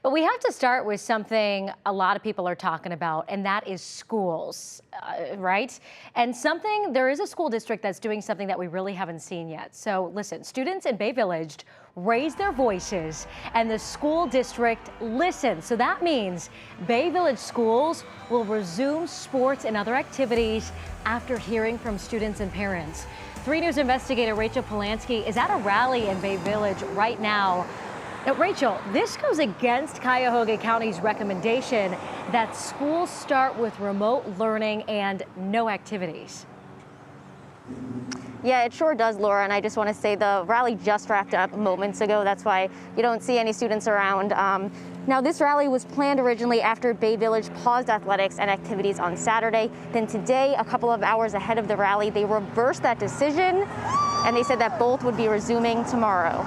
But we have to start with something a lot of people are talking about, and that is schools, right? And there is a school district that's doing something that we really haven't seen yet. So listen, students in Bay Village raised their voices and the school district listened. So that means Bay Village schools will resume sports and other activities after hearing from students and parents. 3 News investigator Rachel Polanski is at a rally in Bay Village right now. Now, Rachel, this goes against Cuyahoga County's recommendation that schools start with remote learning and no activities. Yeah, it sure does, Laura, and I just want to say the rally just wrapped up moments ago. That's why you don't see any students around. Now, this rally was planned originally after Bay Village paused athletics and activities on Saturday. Then today, a couple of hours ahead of the rally, they reversed that decision, and they said that both would be resuming tomorrow.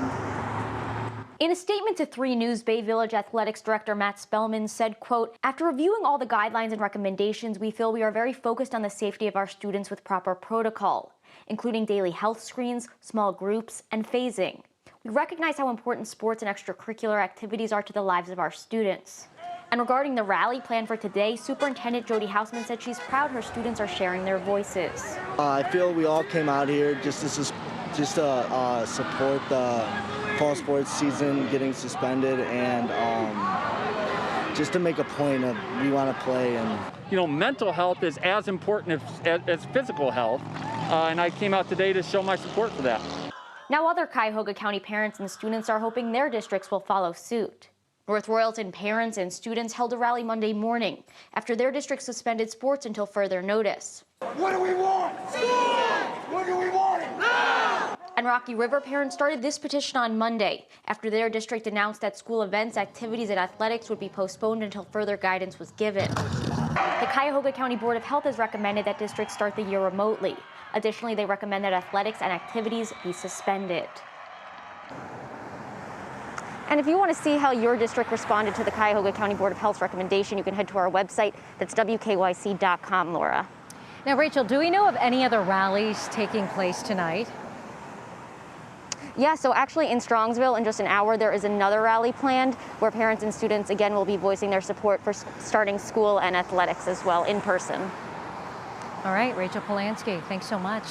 In a statement to 3 News, Bay Village Athletics Director Matt Spellman said, quote, "After reviewing all the guidelines and recommendations, we feel we are very focused on the safety of our students with proper protocol, including daily health screens, small groups, and phasing. We recognize how important sports and extracurricular activities are to the lives of our students." And regarding the rally planned for today, Superintendent Jody Hausman said she's proud her students are sharing their voices. I feel we all came out here just to support the fall sports season getting suspended and just to make a point of we want to play. And mental health is as important as physical health, and I came out today to show my support for that. Now other Cuyahoga County parents and students are hoping their districts will follow suit. North Royalton parents and students held a rally Monday morning after their district suspended sports until further notice. What do we want? School! What do we want? Now! And Rocky River parents started this petition on Monday after their district announced that school events, activities, and athletics would be postponed until further guidance was given. The Cuyahoga County Board of Health has recommended that districts start the year remotely. Additionally, they recommend that athletics and activities be suspended. And if you want to see how your district responded to the Cuyahoga County Board of Health's recommendation, you can head to our website. That's WKYC.com, Laura. Now, Rachel, do we know of any other rallies taking place tonight? Yeah, so actually in Strongsville in just an hour, there is another rally planned where parents and students again will be voicing their support for starting school and athletics as well in person. All right, Rachel Polanski, thanks so much.